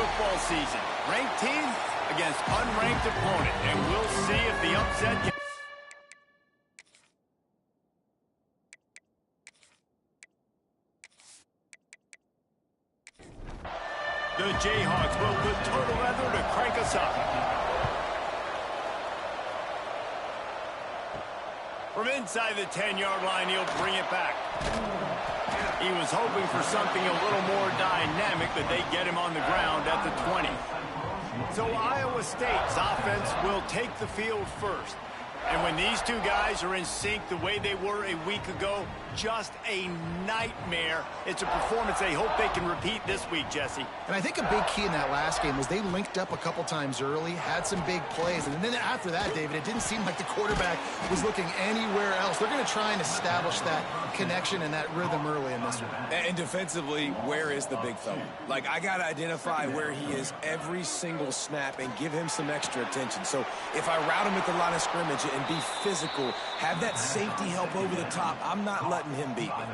football season. Ranked team against unranked opponent. And we'll see if the upset can... The Jayhawks will put total leather to crank us up. From inside the 10-yard line, he'll bring it back. He was hoping for something a little more dynamic, but they get him on the ground at the 20. So Iowa State's offense will take the field first. And when these two guys are in sync the way they were a week ago, just a nightmare. It's a performance they hope they can repeat this week, Jesse. And I think a big key in that last game was they linked up a couple times early, had some big plays, and then after that, David, it didn't seem like the quarterback was looking anywhere else. They're going to try and establish that connection and that rhythm early in this one. And defensively, where is the big fella? Like, I got to identify where he is every single snap and give him some extra attention. So if I route him at the line of scrimmage and be physical, have that safety help over the top, I'm not letting him beat me.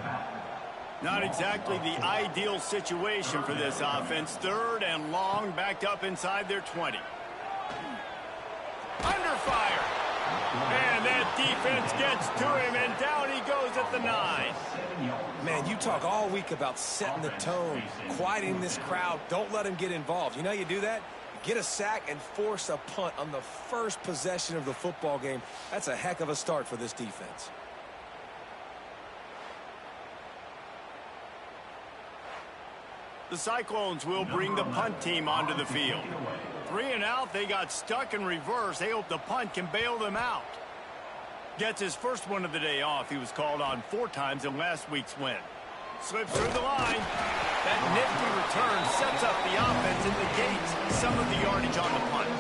Not exactly the ideal situation for this offense. Third and long, backed up inside their 20. Under fire. And that defense gets to him, and down he goes at the 9. Man, you talk all week about setting the tone, quieting this crowd. Don't let him get involved. You know how you do that? Get a sack and force a punt on the first possession of the football game. That's a heck of a start for this defense. The Cyclones will bring the punt team onto the field. 3 and out, they got stuck in reverse. They hope the punt can bail them out. Gets his first one of the day off. He was called on 4 times in last week's win. Slips through the line. That nifty return sets up the offense and negates some of the yardage on the punt.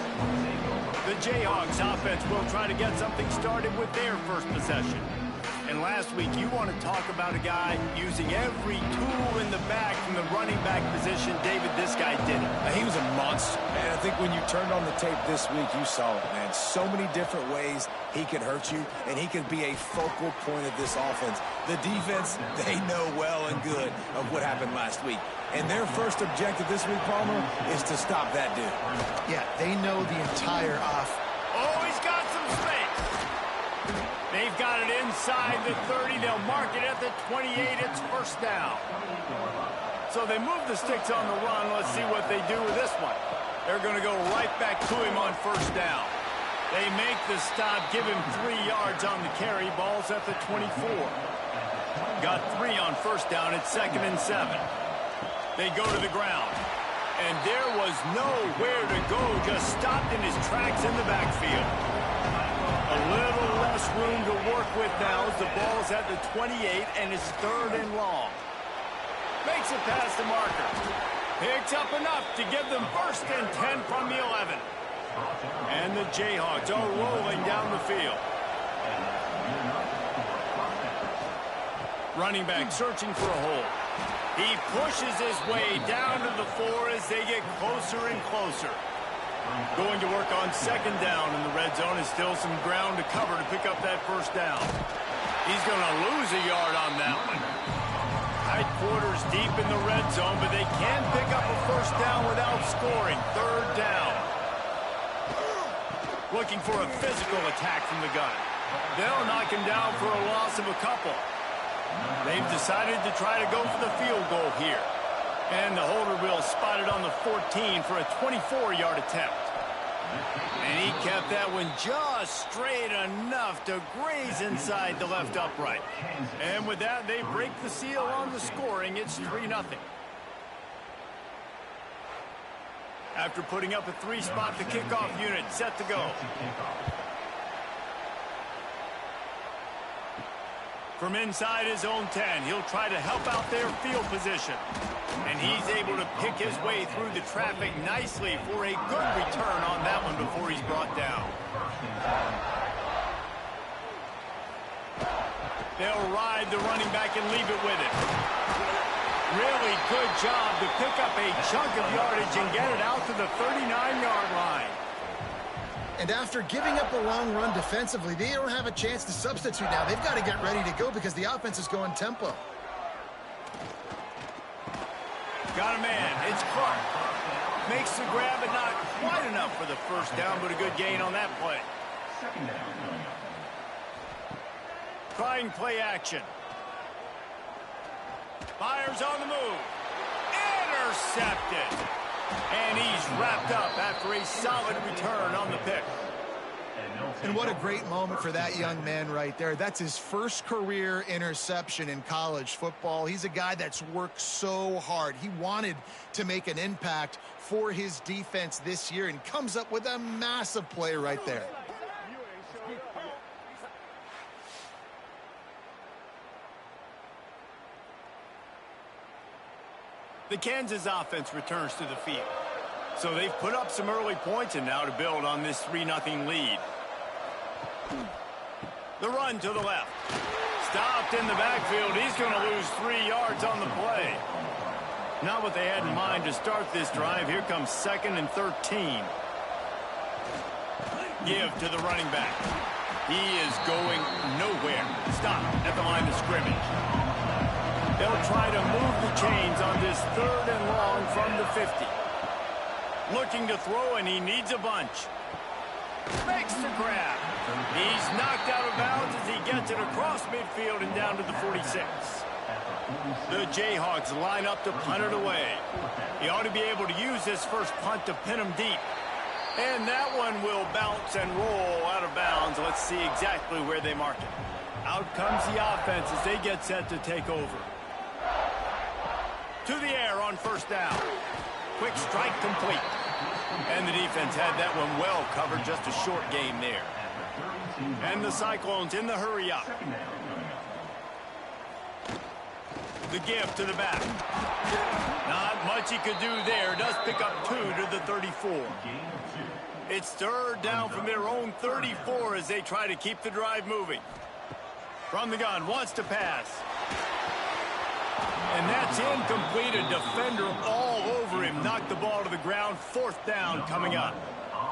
The Jayhawks offense will try to get something started with their first possession. And last week, you want to talk about a guy using every tool in the bag from the running back position. David, this guy did it. He was a monster. And I think when you turned on the tape this week, you saw it, man. So many different ways he can hurt you, and he can be a focal point of this offense. The defense, they know well and good of what happened last week. And their first objective this week, Palmer, is to stop that dude. Yeah, they know the entire off. Oh, he's got some space. They've got it inside the 30. They'll mark it at the 28. It's first down. So they move the sticks on the run. Let's see what they do with this one. They're going to go right back to him on first down. They make the stop, give him 3 yards on the carry. Ball's at the 24. Got 3 on first down. It's 2nd and 7. They go to the ground. And there was nowhere to go. Just stopped in his tracks in the backfield. A little less room to work with now as the ball's at the 28 and it's 3rd and long. Makes it past the marker. Picks up enough to give them 1st and 10 from the 11. And the Jayhawks are rolling down the field. Running back searching for a hole. He pushes his way down to the 4 as they get closer and closer. Going to work on 2nd down in the red zone. Is still some ground to cover to pick up that first down. He's going to lose a yard on that one. Tight quarters deep in the red zone, but they can pick up a first down without scoring. 3rd down. Looking for a physical attack from the gun. They'll knock him down for a loss of a couple. They've decided to try to go for the field goal here. And the holder will spot it on the 14 for a 24-yard attempt. And he kept that one just straight enough to graze inside the left upright. And with that, they break the seal on the scoring. It's 3-0. After putting up a 3-spot, the kickoff unit set to go. From inside his own 10, he'll try to help out their field position. And he's able to pick his way through the traffic nicely for a good return on that one before he's brought down. They'll ride the running back and leave it with it. Really good job to pick up a chunk of yardage and get it out to the 39-yard line. And after giving up a long run defensively, they don't have a chance to substitute now. They've got to get ready to go because the offense is going tempo. Got a man. It's Clark. Makes the grab, but not quite enough for the first down, but a good gain on that play. Trying play action. Fires on the move. Intercepted. And he's wrapped up after a solid return on the pick. And what a great moment for that young man right there. That's his first career interception in college football. He's a guy that's worked so hard. He wanted to make an impact for his defense this year and comes up with a massive play right there. The Kansas offense returns to the field. So they've put up some early points and now to build on this 3-0 lead. The run to the left. Stopped in the backfield. He's going to lose 3 yards on the play. Not what they had in mind to start this drive. Here comes 2nd and 13. Give to the running back. He is going nowhere. Stop at the line of scrimmage. They'll try to move the chains on this 3rd and long from the 50. Looking to throw, and he needs a bunch. Makes the grab. He's knocked out of bounds as he gets it across midfield and down to the 46. The Jayhawks line up to punt it away. He ought to be able to use this first punt to pin him deep. And that one will bounce and roll out of bounds. Let's see exactly where they mark it. Out comes the offense as they get set to take over. To the air on first down. Quick strike complete. And the defense had that one well covered, just a short gain there. And the Cyclones in the hurry up. The give to the back. Not much he could do there. Does pick up 2 to the 34. It's 3rd down from their own 34 as they try to keep the drive moving. From the gun, wants to pass. And that's incomplete. A defender all over him. Knocked the ball to the ground. 4th down coming up.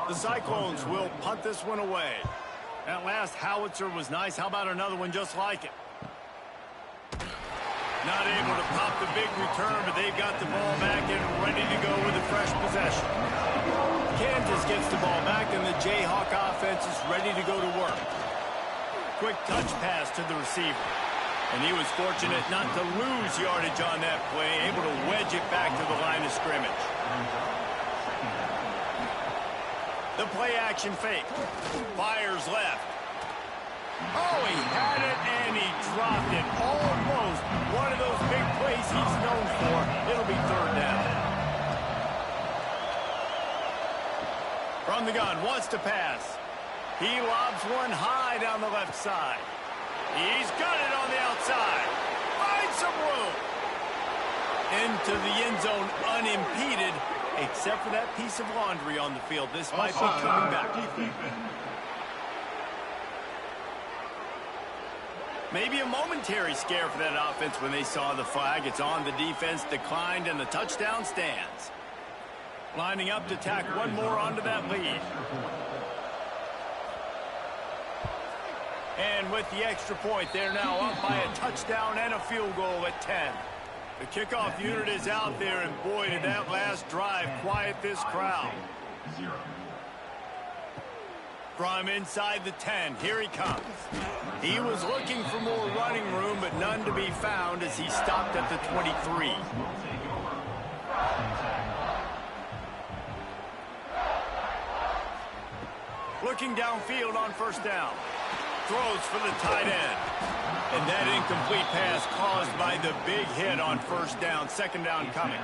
The Cyclones will punt this one away. That last howitzer was nice. How about another one just like it? Not able to pop the big return, but they've got the ball back and ready to go with a fresh possession. Kansas gets the ball back, and the Jayhawk offense is ready to go to work. Quick touch pass to the receiver. And he was fortunate not to lose yardage on that play, able to wedge it back to the line of scrimmage. The play action fake. Fires left. Oh, he had it, and he dropped it. Almost one of those big plays he's known for. It'll be 3rd down. From the gun, wants to pass. He lobs one high down the left side. He's got it on the outside. Finds some room. Into the end zone unimpeded, except for that piece of laundry on the field. This might be coming back. Maybe a momentary scare for that offense when they saw the flag. It's on. The defense declined, and the touchdown stands. Lining up to tack one more onto that lead. And with the extra point, they're now up by a touchdown and a field goal at 10. The kickoff unit is out there, and boy, did that last drive quiet this crowd. From inside the 10, here he comes. He was looking for more running room, but none to be found as he stopped at the 23. Looking downfield on first down. Throws for the tight end. And that incomplete pass caused by the big hit on first down. 2nd down coming.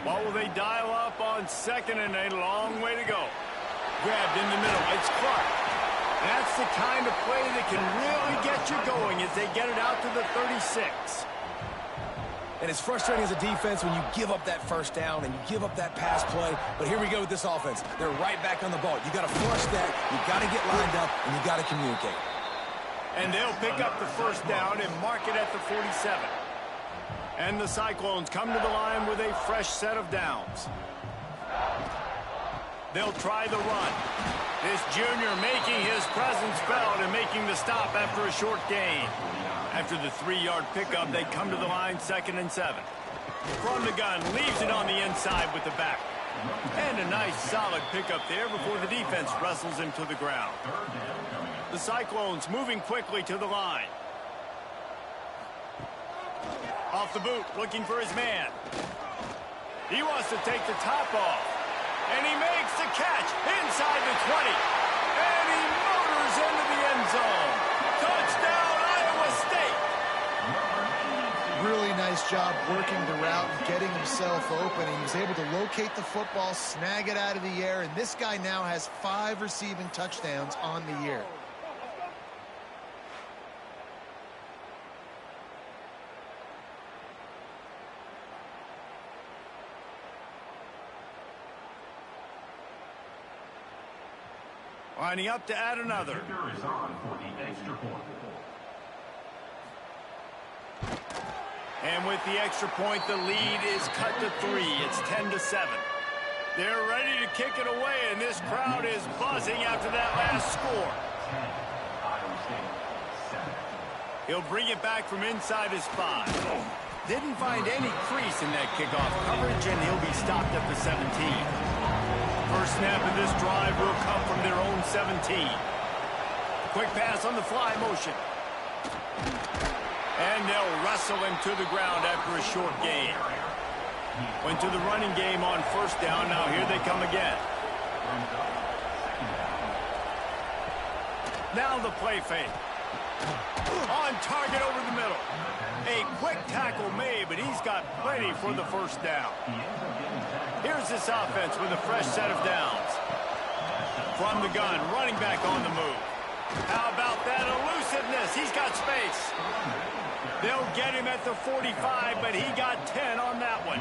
What will they dial up on 2nd and a long way to go? Grabbed in the middle. It's Clark. That's the kind of play that can really get you going as they get it out to the 36. And it's frustrating as a defense when you give up that first down and you give up that pass play. But here we go with this offense. They're right back on the ball. You got to flush that. You got to get lined up, and you got to communicate. And they'll pick up the first down and mark it at the 47. And the Cyclones come to the line with a fresh set of downs. They'll try the run. This junior making his presence felt and making the stop after a short gain. After the 3-yard pickup, they come to the line 2nd and 7. From the gun, leaves it on the inside with the back. And a nice solid pickup there before the defense wrestles him to the ground. The Cyclones moving quickly to the line. Off the boot, looking for his man. He wants to take the top off. And he makes the catch inside the 20. And he motors into the end zone. Touchdown, Iowa State. Really nice job working the route and getting himself open. He was able to locate the football, snag it out of the air, and this guy now has 5 receiving touchdowns on the year. Lining up to add another. And with the extra point, the lead is cut to 3. It's 10-7. They're ready to kick it away, and this crowd is buzzing after that last score. He'll bring it back from inside his 5. Didn't find any crease in that kickoff coverage, and he'll be stopped at the 17. First snap of this drive will come from their own 17. Quick pass on the fly motion. And they'll wrestle him to the ground after a short gain. Went to the running game on first down. Now here they come again. Now the play fake. On target over the middle. A quick tackle made, but he's got plenty for the first down. Here's this offense with a fresh set of downs. From the gun, running back on the move. How about that elusiveness? He's got space. They'll get him at the 45, but he got 10 on that one.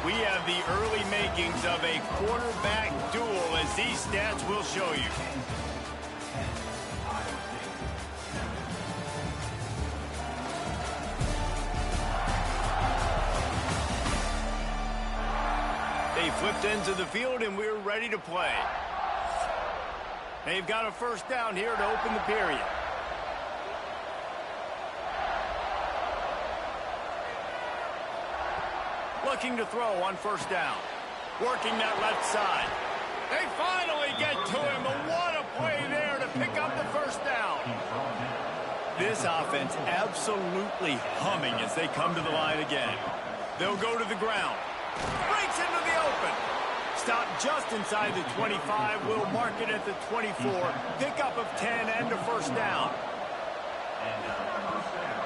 We have the early makings of a quarterback duel, as these stats will show you. They flipped into the field, and we're ready to play. They've got a first down here to open the period. Looking to throw on first down. Working that left side. They finally get to him, but what a play there to pick up the first down. This offense absolutely humming as they come to the line again. They'll go to the ground. Breaks into the open. Stop just inside the 25. Will mark it at the 24. Pickup of 10 and a first down.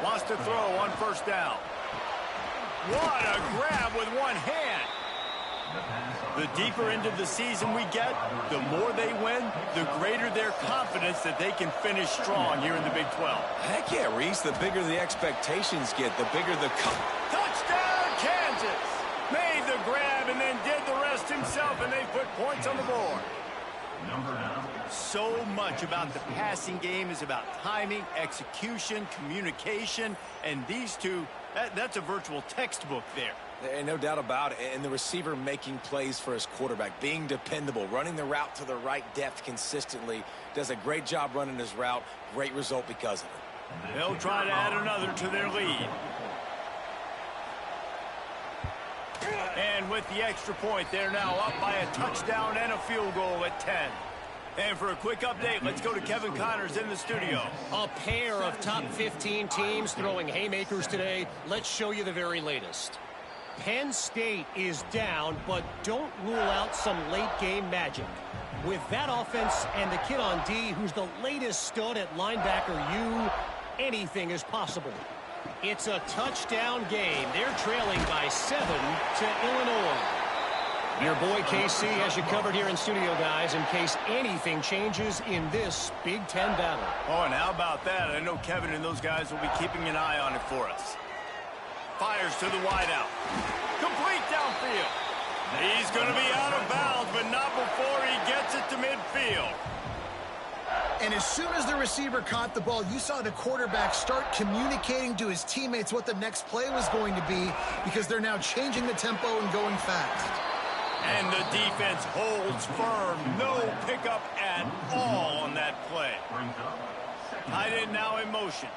Wants to throw on first down. What a grab with one hand. The deeper into the season we get, the more they win, the greater their confidence that they can finish strong here in the Big 12. Heck yeah, Reese. The bigger the expectations get, the bigger the Touchdown, Kansas! Made the grab and then did the rest himself, and they put points on the board. So much about the passing game is about timing, execution, communication, and these two, that's a virtual textbook there. And no doubt about it. And the receiver making plays for his quarterback, being dependable, running the route to the right depth consistently, does a great job running his route. Great result because of it. They'll try to add another to their lead. And with the extra point, they're now up by a touchdown and a field goal at 10. And for a quick update, let's go to Kevin Connors in the studio. A pair of top 15 teams throwing haymakers today. Let's show you the very latest. Penn State is down, but don't rule out some late-game magic. With that offense and the kid on D, who's the latest stud at linebacker U, anything is possible. It's a touchdown game. They're trailing by 7 to Illinois. Your boy KC has you covered here in studio, guys, in case anything changes in this Big Ten battle. Oh, and how about that? I know Kevin and those guys will be keeping an eye on it for us. Fires to the wideout. Complete downfield. He's going to be out of bounds, but not before he gets it to midfield. And as soon as the receiver caught the ball, you saw the quarterback start communicating to his teammates what the next play was going to be, because they're now changing the tempo and going fast. And the defense holds firm. No pickup at all on that play. Tight end now in motion.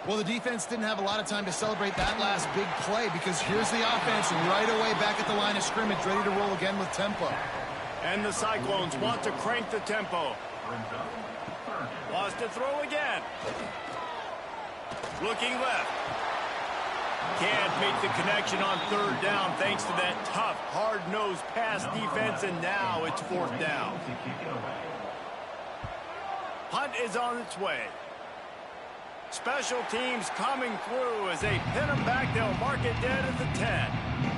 Well, the defense didn't have a lot of time to celebrate that last big play because here's the offense right away back at the line of scrimmage, ready to roll again with tempo. And the Cyclones want to crank the tempo. Wants to throw again. Looking left. Can't make the connection on third down thanks to that tough, hard-nosed pass defense, and now it's fourth down. Punt is on its way. Special teams coming through as they pin them back. They'll mark it dead at the 10.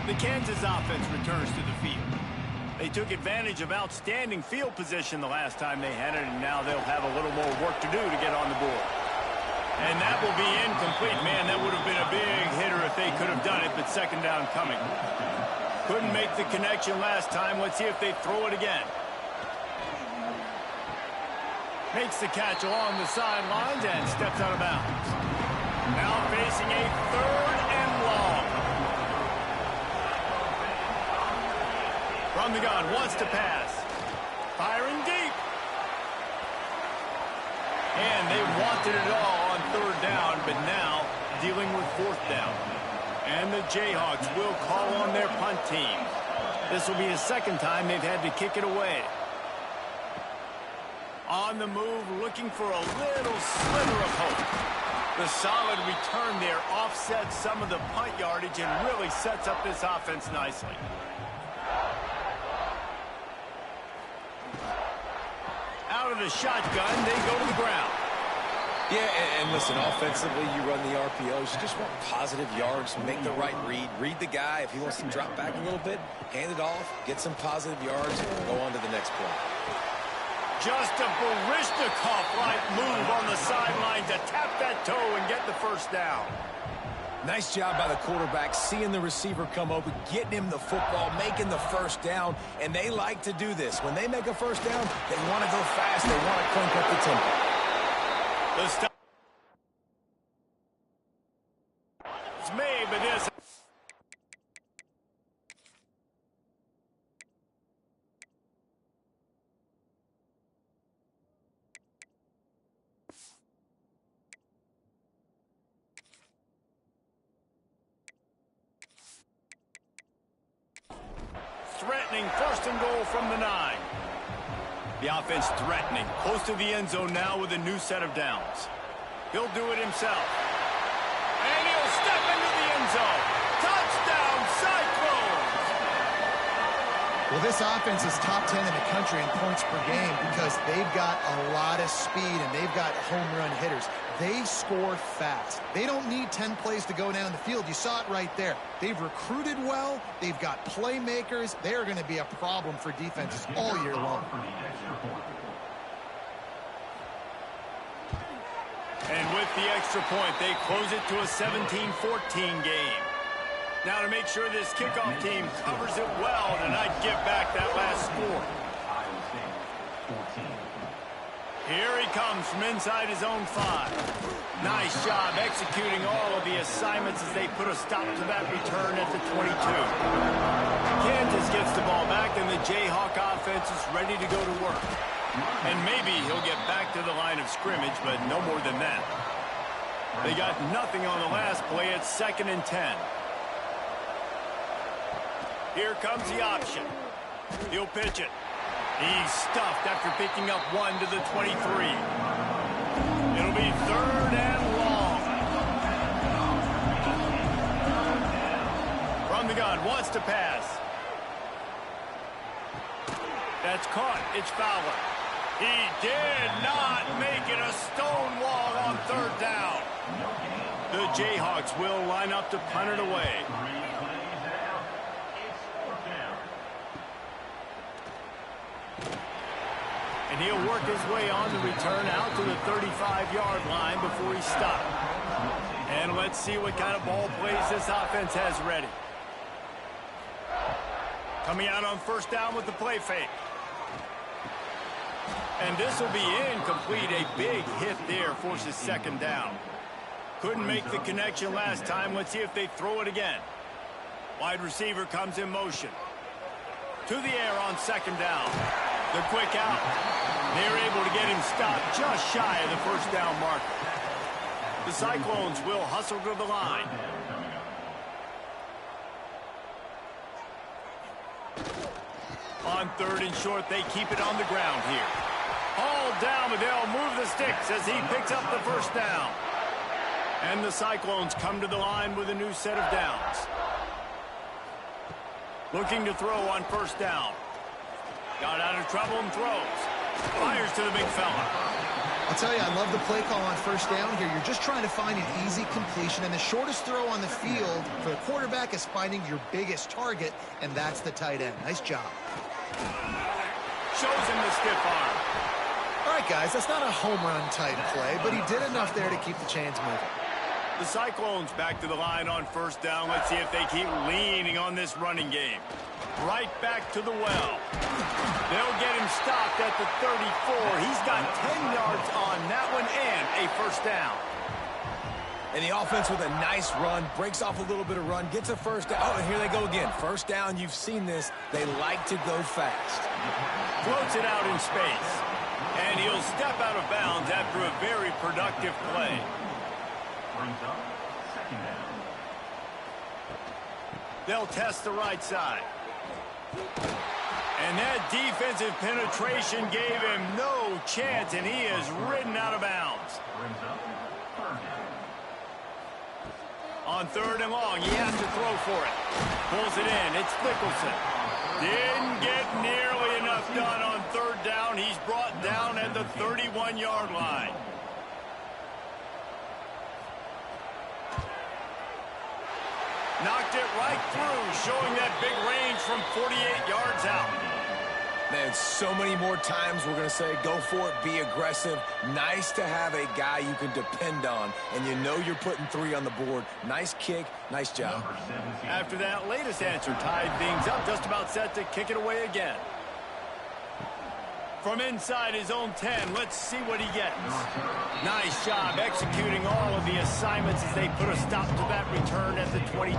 The Kansas offense returns to the field. They took advantage of outstanding field position the last time they had it, and now they'll have a little more work to do to get on the board. And that will be incomplete. Man, that would have been a big hitter if they could have done it, but second down coming. Couldn't make the connection last time. Let's see if they throw it again. Makes the catch along the sidelines and steps out of bounds. Now facing a third and long. From the gun, wants to pass. Firing deep. And they wanted it all on third down, but now dealing with fourth down. And the Jayhawks will call on their punt team. This will be the second time they've had to kick it away. On the move, looking for a little sliver of hope. The solid return there offsets some of the punt yardage and really sets up this offense nicely. Out of the shotgun, they go to the ground. Yeah, and listen, offensively, you run the RPOs. You just want positive yards, make the right read. Read the guy. If he wants to drop back a little bit, hand it off, get some positive yards, and go on to the next play. Just a Baryshnikov-like move on the sideline to tap that toe and get the first down. Nice job by the quarterback, seeing the receiver come open, getting him the football, making the first down, and they like to do this. When they make a first down, they want to go fast. They want to crank up the tempo. The stop is made, but this. Threatening first and goal from the 9. The offense threatening, close to the end zone now with a new set of downs. He'll do it himself. And he'll step into the end zone. Touchdown, Cyclones! Well, this offense is top 10 in the country in points per game because they've got a lot of speed and they've got home run hitters. They score fast. They don't need 10 plays to go down the field. You saw it right there. They've recruited well. They've got playmakers. They're going to be a problem for defenses all year long. And with the extra point, they close it to a 17-14 game. Now to make sure this kickoff team covers it well and not give back that last score. Here he comes from inside his own 5. Nice job executing all of the assignments as they put a stop to that return at the 22. Kansas gets the ball back and the Jayhawk offense is ready to go to work. And maybe he'll get back to the line of scrimmage, but no more than that. They got nothing on the last play. It's 2nd and 10. Here comes the option. He'll pitch it. He's stuffed after picking up 1 to the 23. It'll be 3rd and long. From the gun, wants to pass. That's caught. It's Fowler. He did not make it a stone wall on 3rd down. The Jayhawks will line up to punt it away. And he'll work his way on the return out to the 35-yard line before he stopped. And let's see what kind of ball plays this offense has ready. Coming out on 1st down with the play fake. And this will be incomplete. A big hit there forces 2nd down. Couldn't make the connection last time. Let's see if they throw it again. Wide receiver comes in motion. To the air on 2nd down. The quick out. They're able to get him stopped just shy of the 1st down marker. The Cyclones will hustle to the line. On 3rd and short, they keep it on the ground here. All down, but they'll move the sticks as he picks up the first down. And the Cyclones come to the line with a new set of downs. Looking to throw on 1st down. Got out of trouble and throws. Fires to the big fella. I'll tell you, I love the play call on 1st down here. You're just trying to find an easy completion, and the shortest throw on the field for the quarterback is finding your biggest target, and that's the tight end. Nice job. Shows him the stiff arm. All right, guys, that's not a home run type play, but he did enough there to keep the chains moving. The Cyclones back to the line on 1st down. Let's see if they keep leaning on this running game. Right back to the well. They'll get him stopped at the 34. He's got 10 yards on that one and a 1st down. And the offense with a nice run, breaks off a little bit of run, gets a 1st down. Oh, and here they go again. 1st down, you've seen this. They like to go fast. Floats it out in space. And he'll step out of bounds after a very productive play. They'll test the right side. And that defensive penetration gave him no chance, and he is ridden out of bounds. On 3rd and long, he has to throw for it. Pulls it in. It's Nicholson. Didn't get nearly enough done on 3rd down. He's brought down at the 31-yard line. Knocked it right through, showing that big range from 48 yards out. Man, so many more times we're going to say, go for it, be aggressive. Nice to have a guy you can depend on, and you know you're putting 3 on the board. Nice kick, nice job. After that latest answer tied things up, just about set to kick it away again. From inside his own 10, let's see what he gets. Nice job executing all of the assignments as they put a stop to that return at the 22.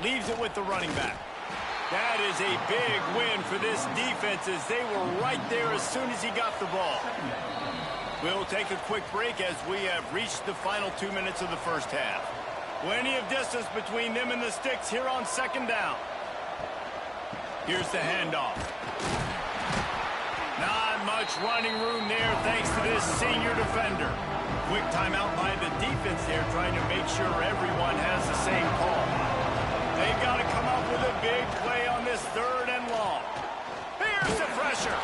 Leaves it with the running back. That is a big win for this defense as they were right there as soon as he got the ball. We'll take a quick break as we have reached the final 2 minutes of the 1st half. Plenty of distance between them and the sticks here on 2nd down. Here's the handoff. Not much running room there thanks to this senior defender. Quick timeout by the defense there, trying to make sure everyone has the same call. They've got to come up with a big play on this 3rd and long. Here's the pressure.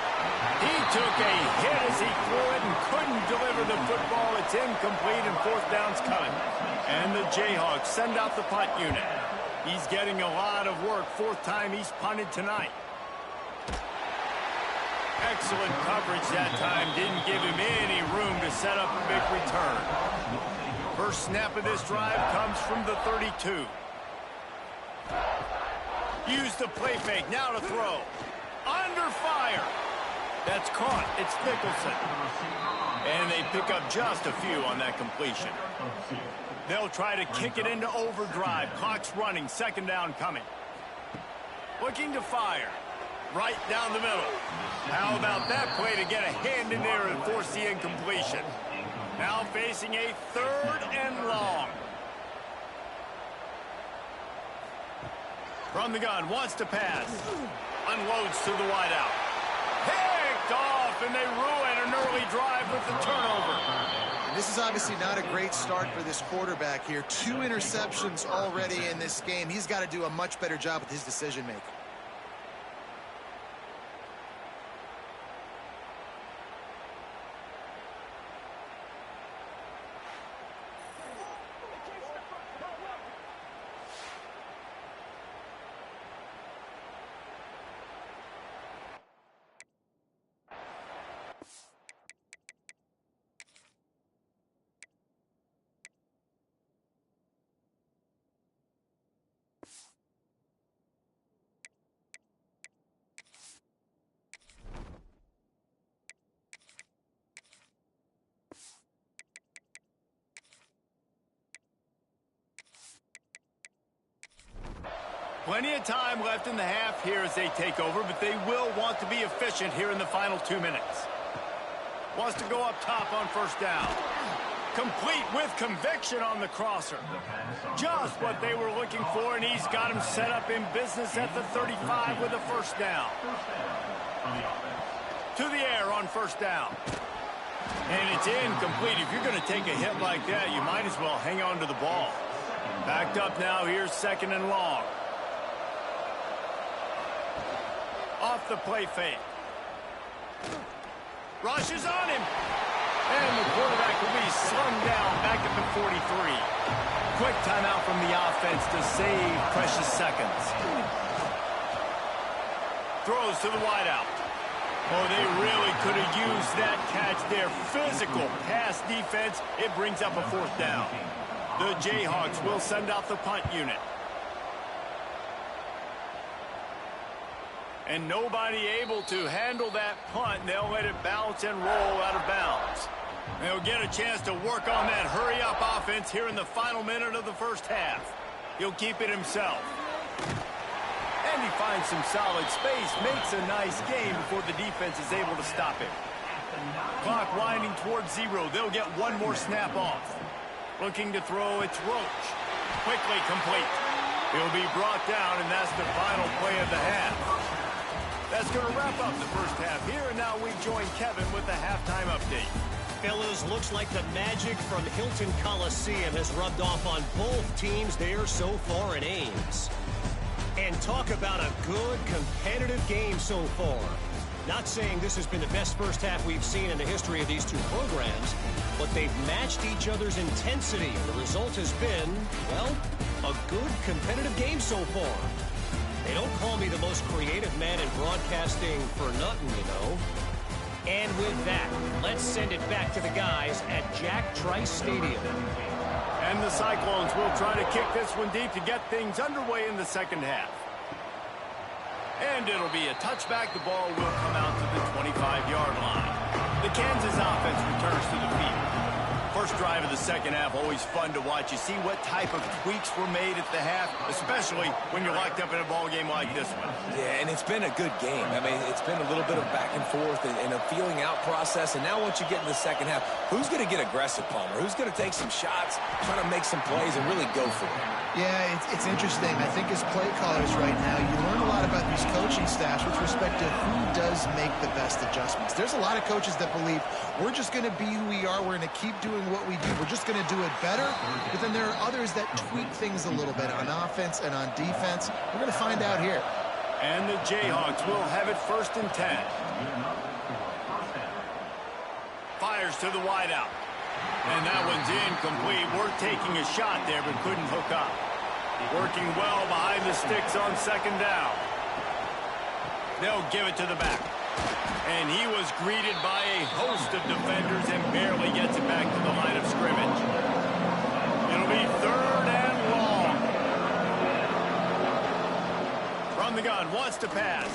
He took a hit as he threw it and couldn't deliver the football. It's incomplete and 4th down's coming. And the Jayhawks send out the punt unit. He's getting a lot of work. 4th time he's punted tonight. Excellent coverage that time. Didn't give him any room to set up a big return. First snap of this drive comes from the 32. Use the play fake. Now to throw. Under fire. That's caught. It's Nicholson. And they pick up just a few on that completion. They'll try to kick it into overdrive. Clock's running. 2nd down coming. Looking to fire. Right down the middle. How about that play to get a hand in there and force the incompletion? Now facing a 3rd and long. From the gun, wants to pass. Unloads to the wideout. Picked off, and they ruin an early drive with the turnover. And this is obviously not a great start for this quarterback here. 2 interceptions already in this game. He's got to do a much better job with his decision-making. Plenty of time left in the half here as they take over, but they will want to be efficient here in the final 2 minutes. Wants to go up top on first down. Complete with conviction on the crosser. Just what they were looking for, and he's got him set up in business at the 35 with a first down. To the air on first down. And it's incomplete. If you're going to take a hit like that, you might as well hang on to the ball. Backed up now, here's second and long. Off the play fake. Rushes on him. And the quarterback will be slung down back at the 43. Quick timeout from the offense to save precious seconds. Throws to the wideout. Oh, they really could have used that catch there. Physical pass defense. It brings up a fourth down. The Jayhawks will send out the punt unit. And nobody able to handle that punt. They'll let it bounce and roll out of bounds. They'll get a chance to work on that hurry-up offense here in the final minute of the first half. He'll keep it himself. And he finds some solid space, makes a nice game before the defense is able to stop him. Clock winding towards 0. They'll get one more snap off. Looking to throw, it's Roach. Quickly complete. He'll be brought down, and that's the final play of the half. That's going to wrap up the first half here, and now we join Kevin with the halftime update. Fellas, looks like the magic from Hilton Coliseum has rubbed off on both teams there so far in Ames. And talk about a good, competitive game so far. Not saying this has been the best first half we've seen in the history of these two programs, but they've matched each other's intensity, and the result has been, well, a good, competitive game so far. They don't call me the most creative man in broadcasting for nothing, you know. And with that, let's send it back to the guys at Jack Trice Stadium. And the Cyclones will try to kick this one deep to get things underway in the second half. And it'll be a touchback. The ball will come out to the 25-yard line. The Kansas offense returns to the field. First drive of the second half, always fun to watch. You see what type of tweaks were made at the half, especially when you're locked up in a ball game like this one. Yeah, and it's been a good game. I mean, it's been a little bit of back and forth and a feeling out process. And now once you get in the second half, who's going to get aggressive, Palmer? Who's going to take some shots, try to make some plays, and really go for it? Yeah, it's interesting. I think as play callers right now, you learn a lot about these coaching staffs with respect to who does make the best adjustments. There's a lot of coaches that believe we're just going to be who we are. We're going to keep doing what we do. We're just going to do it better. But then there are others that tweak things a little bit on offense and on defense. We're going to find out here. And the Jayhawks will have it first and 10. Fires to the wideout. And that one's incomplete. We're taking a shot there, but couldn't hook up. Working well behind the sticks on second down. They'll give it to the back. And he was greeted by a host of defenders and barely gets it back to the line of scrimmage. It'll be third and long. From the gun, wants to pass.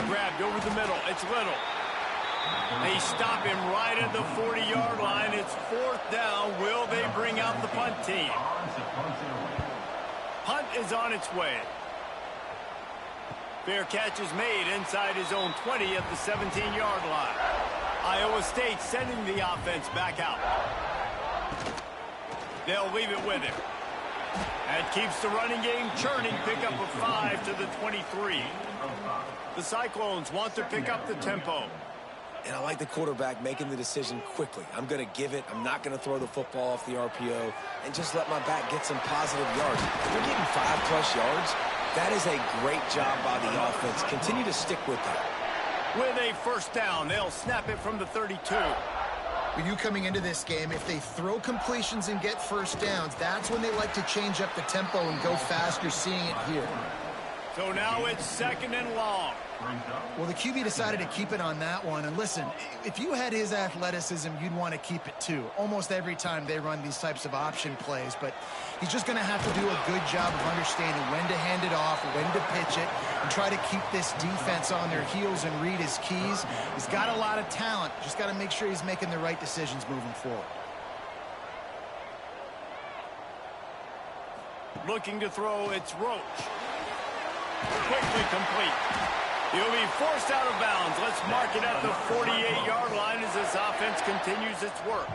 Grabbed over the middle. It's Little. They stop him right at the 40-yard line. It's fourth down. Will they bring out the punt team? Punt is on its way. Fair catch is made inside his own 20 at the 17-yard line. Iowa State sending the offense back out. They'll leave it with him. That keeps the running game churning. Pick up a 5 to the 23. The Cyclones want to pick up the tempo. And I like the quarterback making the decision quickly. I'm going to give it. I'm not going to throw the football off the RPO and just let my back get some positive yards. If they're getting 5+ yards, that is a great job by the offense. Continue to stick with that. With a first down, they'll snap it from the 32. When you coming into this game, if they throw completions and get first downs, that's when they like to change up the tempo and go fast. You're seeing it here. So now it's second and long. Well, the QB decided to keep it on that one. And listen, if you had his athleticism, you'd want to keep it too. Almost every time they run these types of option plays. But he's just going to have to do a good job of understanding when to hand it off, when to pitch it, and try to keep this defense on their heels and read his keys. He's got a lot of talent. Just got to make sure he's making the right decisions moving forward. Looking to throw, it's Roach. Quickly complete. He'll be forced out of bounds. Let's mark it at the 48-yard line as this offense continues its work.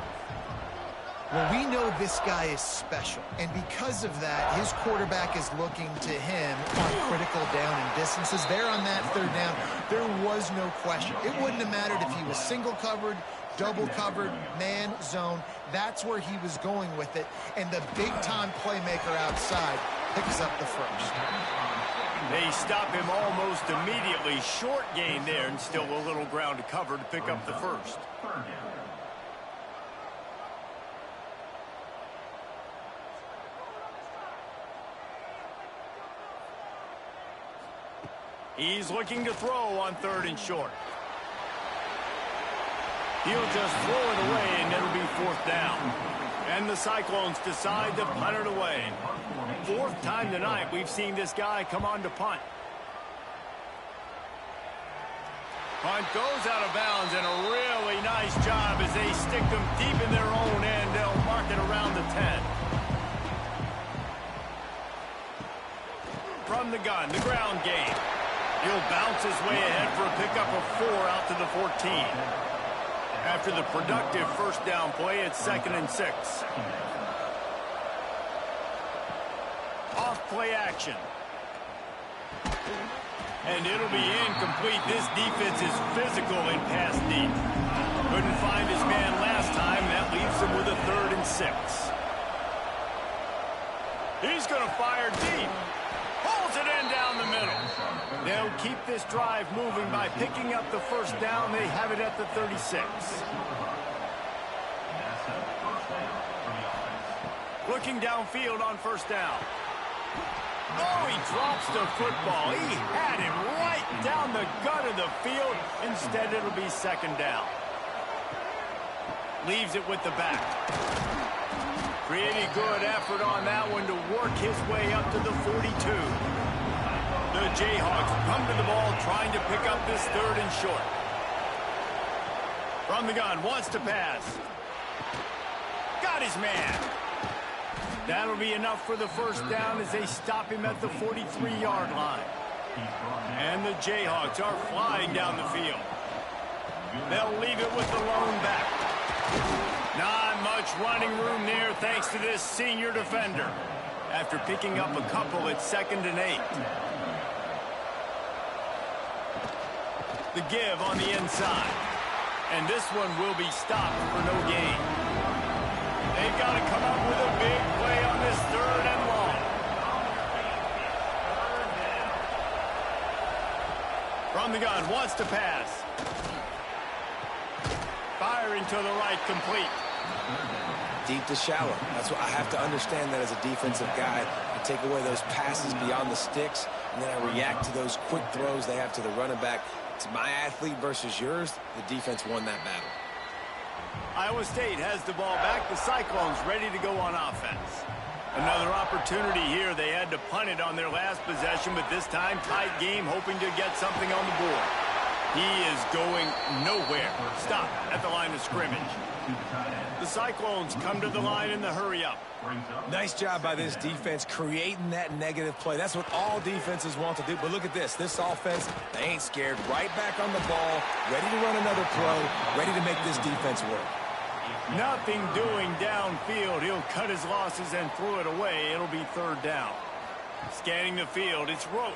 Well, we know this guy is special, and because of that, his quarterback is looking to him on critical down and distances. There on that third down, there was no question. It wouldn't have mattered if he was single covered, double covered, man, zone. That's where he was going with it, and the big-time playmaker outside picks up the first. They stop him almost immediately. Short gain there, and still a little ground to cover to pick up the first. He's looking to throw on 3rd and short. He'll just throw it away, and it'll be 4th down. And the Cyclones decide to punt it away. 4th time tonight we've seen this guy come on to punt. Punt goes out of bounds, and a really nice job as they stick them deep in their own end. They'll mark it around the 10. From the gun, the ground game. He'll bounce his way ahead for a pickup of 4 out to the 14. After the productive first down play, it's 2nd and 6. Off play action. And it'll be incomplete. This defense is physical and pass deep. Couldn't find his man last time. That leaves him with a 3rd and 6. He's going to fire deep. Pulls it in down the middle. They'll keep this drive moving by picking up the first down. They have it at the 36. Looking downfield on first down. Oh, he drops the football. He had him right down the gut of the field. Instead, it'll be 2nd down. Leaves it with the back. Pretty good effort on that one to work his way up to the 42. The Jayhawks come to the ball trying to pick up this 3rd and short. From the gun, wants to pass. Got his man. That'll be enough for the first down as they stop him at the 43-yard line. And the Jayhawks are flying down the field. They'll leave it with the lone back. Not much running room there thanks to this senior defender. After picking up a couple, it's 2nd and 8. The give on the inside. And this one will be stopped for no gain. They've got to come up with a big play on this 3rd and long. From the gun, wants to pass. Firing to the right, complete. Deep to shallow. That's what I have to understand that as a defensive guy. I take away those passes beyond the sticks, and then I react to those quick throws they have to the running back. It's my athlete versus yours. The defense won that battle. Iowa State has the ball back. The Cyclones ready to go on offense. Another opportunity here. They had to punt it on their last possession, but this time tight game, hoping to get something on the board. He is going nowhere. Stop at the line of scrimmage. The Cyclones come to the line in the hurry-up. Nice job by this defense creating that negative play. That's what all defenses want to do. But look at this. This offense, they ain't scared. Right back on the ball, ready to run another play, ready to make this defense work. Nothing doing downfield. He'll cut his losses and throw it away. It'll be 3rd down. Scanning the field, it's Roach.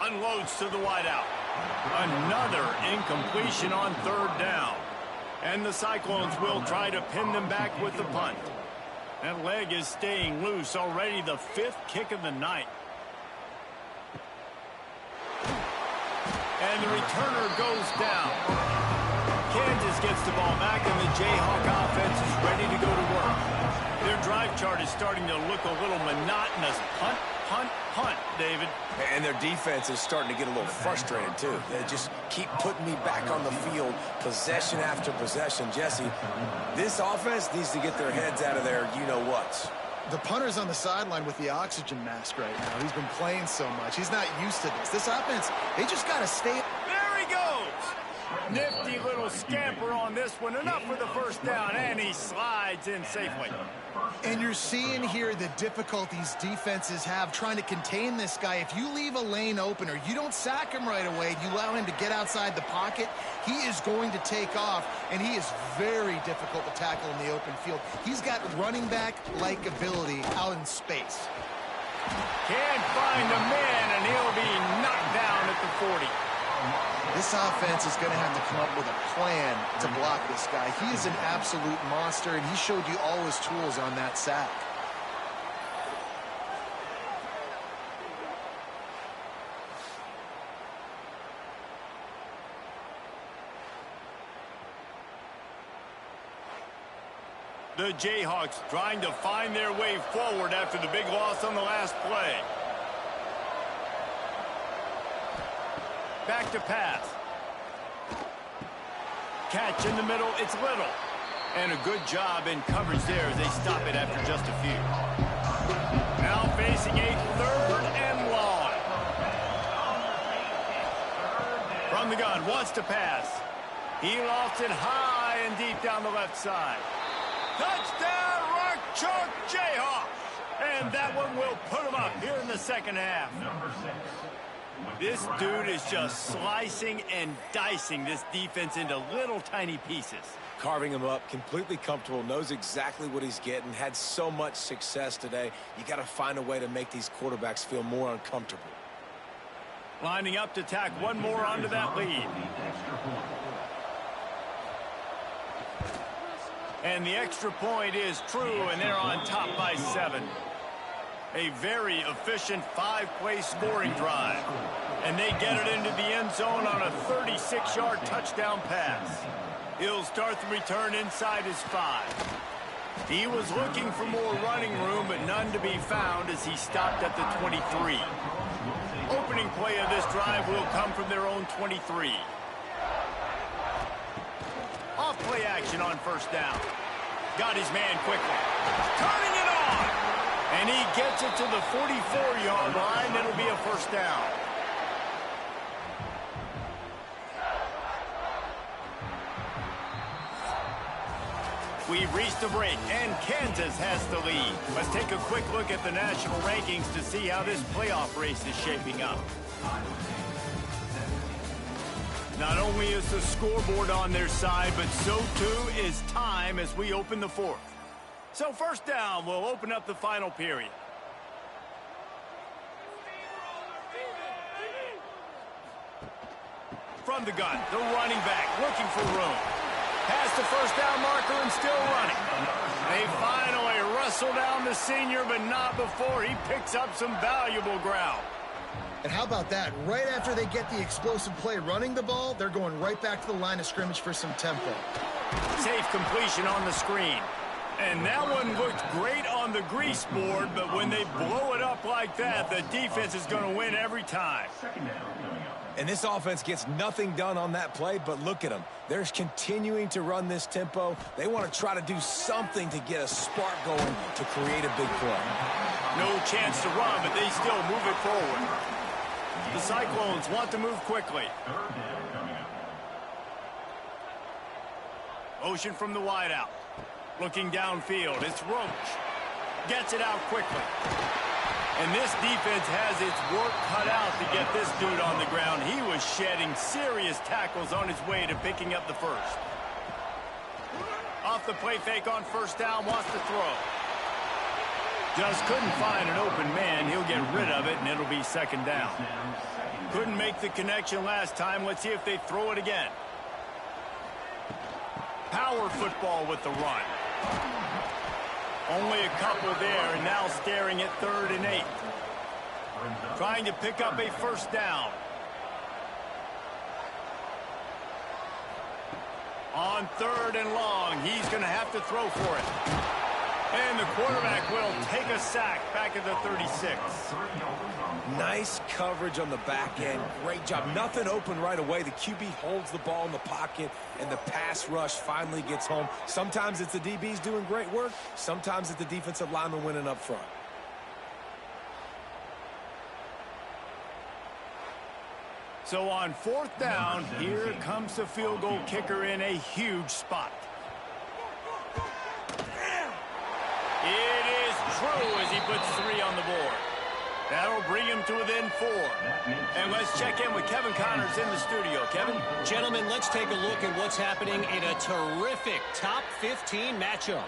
Unloads to the wideout. Another incompletion on 3rd down. And the Cyclones will try to pin them back with the punt. That leg is staying loose. Already the 5th kick of the night. And the returner goes down. Kansas gets the ball back, and the Jayhawk offense is ready to go to work. Their drive chart is starting to look a little monotonous. Punt, punt, punt, David. And their defense is starting to get a little frustrated, too. They just keep putting me back on the field, possession after possession. Jesse, this offense needs to get their heads out of their you-know-whats. The punter's on the sideline with the oxygen mask right now. He's been playing so much. He's not used to this. This offense, they just got to stay. There he goes. Nifty little scamper on this one. Enough for the first down, and he slides in safely. And you're seeing here the difficulties defenses have trying to contain this guy. If you leave a lane open or you don't sack him right away, you allow him to get outside the pocket, he is going to take off, and he is very difficult to tackle in the open field. He's got running back-like ability out in space. Can't find the man, and he'll be knocked down at the 40. This offense is going to have to come up with a plan to block this guy. He is an absolute monster, and he showed you all his tools on that sack. The Jayhawks trying to find their way forward after the big loss on the last play. Back to pass. Catch in the middle, it's Little. And a good job in coverage there as they stop it after just a few. Now facing a 3rd and long. From the gun, wants to pass. He lofts it high and deep down the left side. Touchdown, Rock Chalk Jayhawks! And that one will put them up here in the second half. This dude is just slicing and dicing this defense into little tiny pieces. Carving him up, completely comfortable, knows exactly what he's getting, had so much success today. You got to find a way to make these quarterbacks feel more uncomfortable. Lining up to tack one more onto that lead. And the extra point is true, and they're on top by 7. A very efficient 5-play scoring drive. And they get it into the end zone on a 36-yard touchdown pass. He'll start the return inside his 5. He was looking for more running room, but none to be found as he stopped at the 23. Opening play of this drive will come from their own 23. Off play action on first down. Got his man quickly. Turning it on! And he gets it to the 44-yard line. It'll be a first down. We've reached the break, and Kansas has the lead. Let's take a quick look at the national rankings to see how this playoff race is shaping up. Not only is the scoreboard on their side, but so too is time as we open the 4th. So first down, we'll open up the final period. From the gun, the running back looking for room. Past the first down marker and still running. They finally wrestle down the senior, but not before he picks up some valuable ground. And how about that? Right after they get the explosive play running the ball, they're going right back to the line of scrimmage for some tempo. Safe completion on the screen. And that one looked great on the grease board, but when they blow it up like that, the defense is going to win every time. And this offense gets nothing done on that play, but look at them. They're continuing to run this tempo. They want to try to do something to get a spark going to create a big play. No chance to run, but they still move it forward. The Cyclones want to move quickly. Motion from the wideout. Looking downfield, it's Roach. Gets it out quickly. And this defense has its work cut out to get this dude on the ground. He was shedding serious tackles on his way to picking up the first. Off the play fake on first down, wants to throw. Just couldn't find an open man. He'll get rid of it, and it'll be second down. Couldn't make the connection last time. Let's see if they throw it again. Power football with the run. Only a couple there, and now staring at 3rd and 8. Trying to pick up a first down. On 3rd and long, he's going to have to throw for it. And the quarterback will take a sack back at the 36. Nice coverage on the back end. Great job. Nothing open right away. The QB holds the ball in the pocket, and the pass rush finally gets home. Sometimes it's the DBs doing great work. Sometimes it's the defensive lineman winning up front. So on 4th down, here comes the field goal kicker in a huge spot. It is true as he puts 3 on the board. That'll bring him to within 4. And let's check in with Kevin Connors in the studio. Kevin? Gentlemen, let's take a look at what's happening in a terrific top 15 matchup.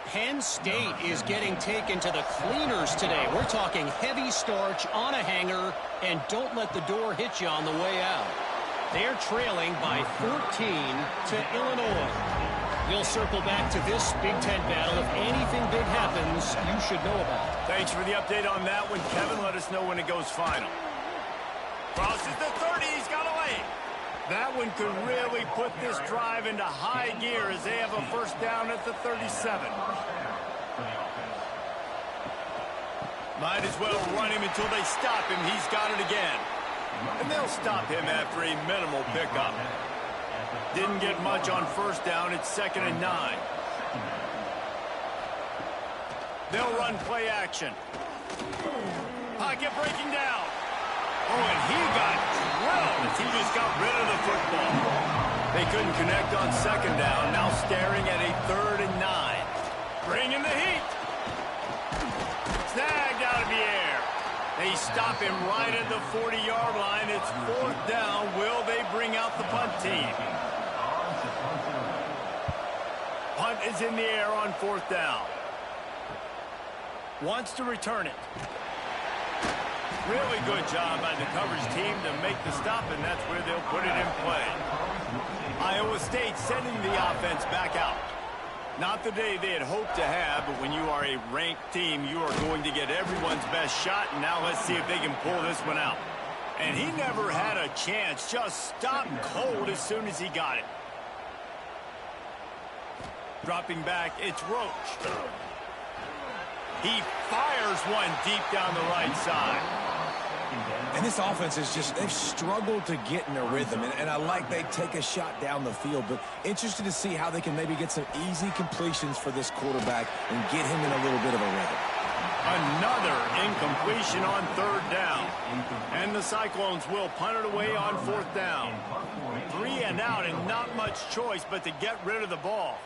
Penn State is getting taken to the cleaners today. We're talking heavy starch on a hanger, and don't let the door hit you on the way out. They're trailing by 14 to Illinois. We'll circle back to this Big Ten battle. If anything big happens, you should know about it. Thanks for the update on that one, Kevin. Let us know when it goes final. Crosses the 30. He's got away. That one could really put this drive into high gear as they have a first down at the 37. Might as well run him until they stop him. He's got it again. And they'll stop him after a minimal pickup. Didn't get much on first down. It's 2nd and 9. They'll run play action. Pocket breaking down. Oh, and he got drilled as he just got rid of the football. They couldn't connect on 2nd down. Now staring at a 3rd and 9. Bringing the heat. Snagged out of the air. They stop him right at the 40-yard line. It's 4th down. Will they bring out the punt team? Punt is in the air on 4th down. Wants to return it. Really good job by the coverage team to make the stop, and that's where they'll put it in play. Iowa State sending the offense back out. Not the day they had hoped to have, but when you are a ranked team, you are going to get everyone's best shot, and now let's see if they can pull this one out. And he never had a chance, just stopped cold as soon as he got it. Dropping back, it's Roach. He fires one deep down the right side. And this offense is just, they've struggled to get in a rhythm. And I like they take a shot down the field, but interested to see how they can maybe get some easy completions for this quarterback and get him in a little bit of a rhythm. Another incompletion on 3rd down. And the Cyclones will punt it away on 4th down. 3 and out and not much choice but to get rid of the ball.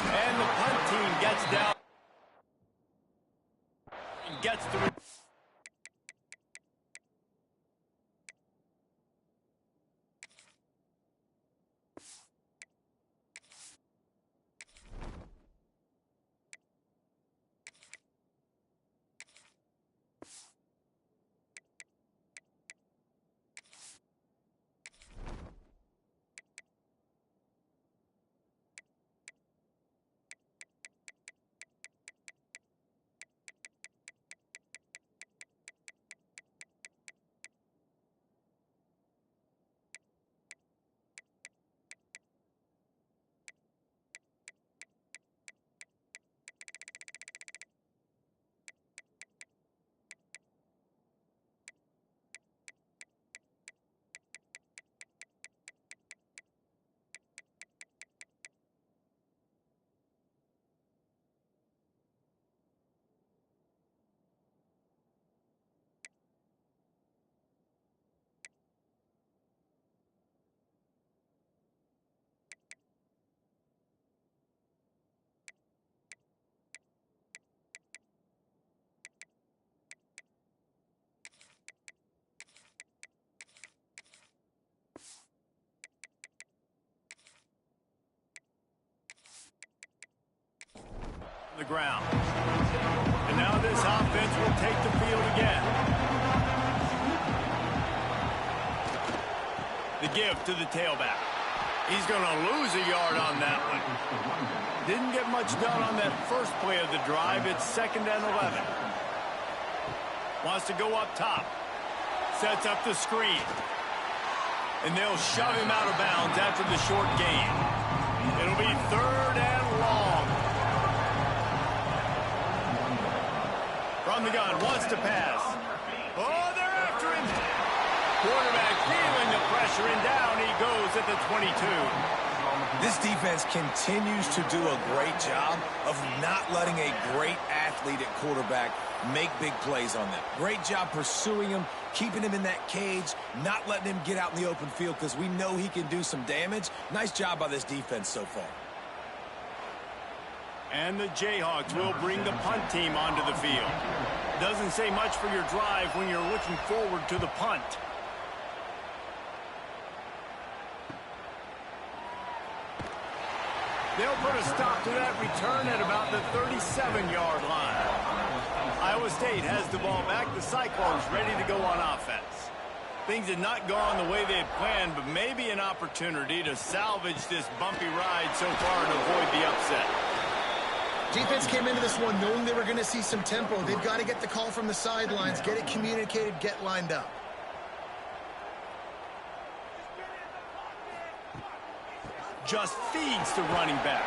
And the punt team gets down. And gets through. The ground. And now this offense will take the field again. The give to the tailback. He's going to lose a yard on that one. Didn't get much done on that first play of the drive. It's 2nd and 11. Wants to go up top. Sets up the screen. And they'll shove him out of bounds after the short gain. It'll be 3rd and long. From the gun, wants to pass. Oh, they're after him. Quarterback feeling the pressure, and down he goes at the 22. This defense continues to do a great job of not letting a great athlete at quarterback make big plays on them. Great job pursuing him, keeping him in that cage, not letting him get out in the open field because we know he can do some damage. Nice job by this defense so far. And the Jayhawks will bring the punt team onto the field. Doesn't say much for your drive when you're looking forward to the punt. They'll put a stop to that return at about the 37-yard line. Iowa State has the ball back. The Cyclones ready to go on offense. Things had not gone the way they had planned, but maybe an opportunity to salvage this bumpy ride so far and avoid the upset. Defense came into this one knowing they were going to see some tempo. They've got to get the call from the sidelines, get it communicated, get lined up. Just feeds to running back.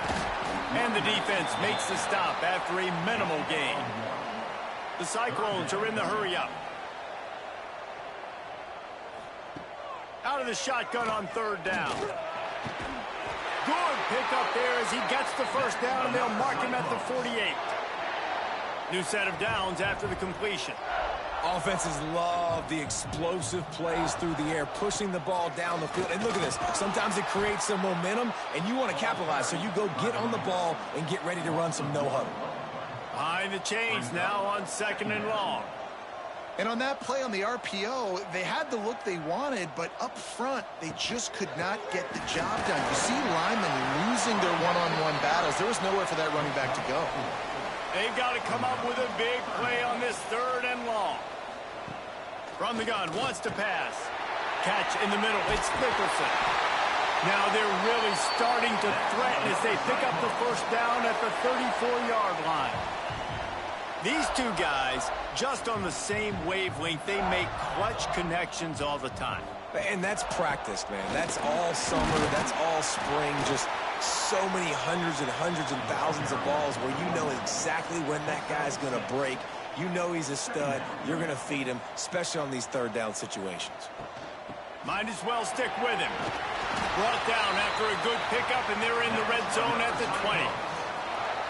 And the defense makes the stop after a minimal gain. The Cyclones are in the hurry-up. Out of the shotgun on third down. Good pickup there as he gets the first down, and they'll mark him at the 48. New set of downs after the completion. Offenses love the explosive plays through the air, pushing the ball down the field. And look at this. Sometimes it creates some momentum, and you want to capitalize. So you go get on the ball and get ready to run some no-huddle. Behind the chains now on second and long. And on that play on the RPO, they had the look they wanted, but up front, they just could not get the job done. You see linemen losing their one-on-one battles. There was nowhere for that running back to go. They've got to come up with a big play on this third and long. From the gun, wants to pass. Catch in the middle, it's Nicholson. Now they're really starting to threaten as they pick up the first down at the 34-yard line. These two guys, just on the same wavelength, they make clutch connections all the time. And that's practice, man. That's all summer. That's all spring. Just so many hundreds and thousands of balls where you know exactly when that guy's going to break. You know he's a stud. You're going to feed him, especially on these third down situations. Might as well stick with him. Brought down after a good pickup, and they're in the red zone at the 20.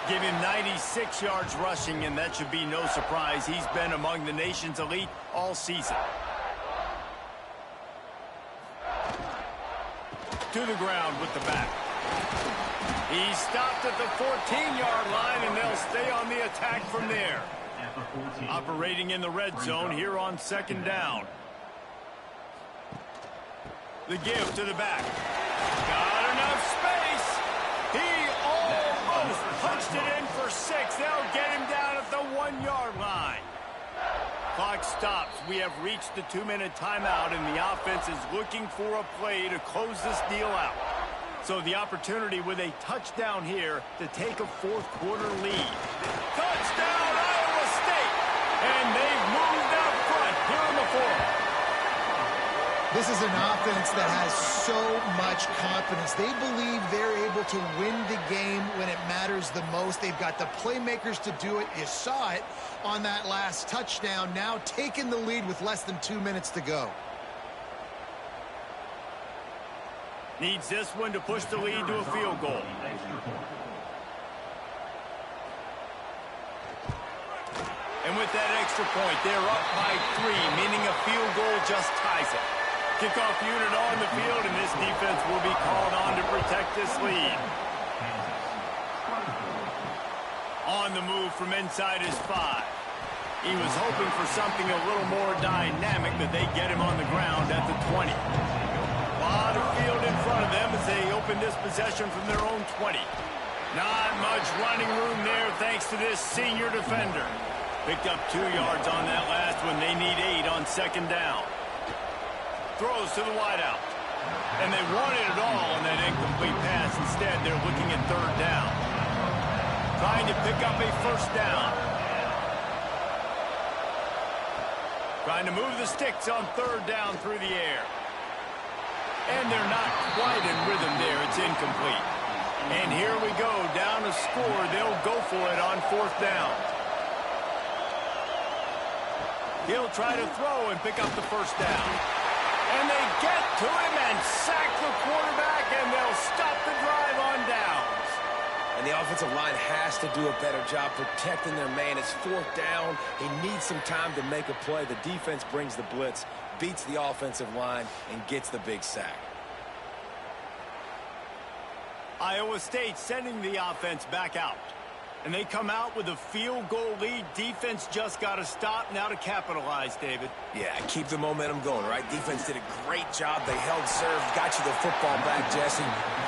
Give him 96 yards rushing, and that should be no surprise. He's been among the nation's elite all season. To the ground with the back. He's stopped at the 14-yard line, and they'll stay on the attack from there. Operating in the red zone here on second down. The give to the back. Got enough space. He almost punched it in for 6. They'll get him down at the 1-yard line. Clock stops. We have reached the 2-minute timeout, and the offense is looking for a play to close this deal out. So the opportunity with a touchdown here to take a fourth-quarter lead. Touchdown, Iowa State! And they've moved out front here in the fourth. This is an offense that has so much confidence. They believe they're able to win the game when it matters the most. They've got the playmakers to do it. You saw it on that last touchdown. Now taking the lead with less than 2 minutes to go. Needs this one to push the lead to a field goal. And with that extra point, they're up by 3, meaning a field goal just ties it. Kickoff unit on the field, and this defense will be called on to protect this lead. On the move from inside his 5. He was hoping for something a little more dynamic, but they get him on the ground at the 20. A lot of field in front of them as they open this possession from their own 20. Not much running room there thanks to this senior defender. Picked up 2 yards on that last one. They need 8 on second down. Throws to the wideout. And they wanted it all on that incomplete pass. Instead, they're looking at third down. Trying to pick up a first down. Trying to move the sticks on third down through the air. And they're not quite in rhythm there. It's incomplete. And here we go. Down to score. They'll go for it on fourth down. He'll try to throw and pick up the first down. And they get to him and sack the quarterback, and they'll stop the drive offensive line has to do a better job protecting their man. It's fourth down. He needs some time to make a play. The defense brings the blitz, beats the offensive line, and gets the big sack. Iowa State sending the offense back out. And they come out with a field goal lead. Defense just got to stop now to capitalize, David. Yeah, keep the momentum going, right? Defense did a great job. They held serve, got you the football back, Jesse.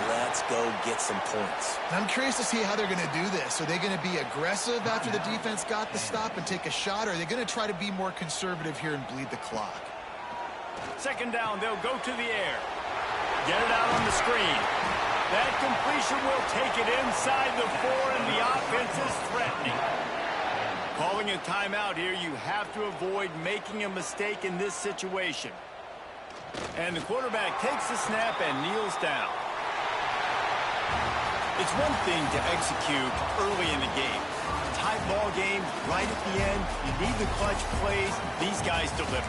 Let's go get some points. I'm curious to see how they're going to do this. Are they going to be aggressive after the defense got the stop and take a shot, or are they going to try to be more conservative here and bleed the clock? Second down, they'll go to the air. Get it out on the screen. That completion will take it inside the 4, and the offense is threatening. Calling a timeout here, you have to avoid making a mistake in this situation. And the quarterback takes the snap and kneels down. It's one thing to execute early in the game. Tight ball game, right at the end, you need the clutch plays. These guys deliver.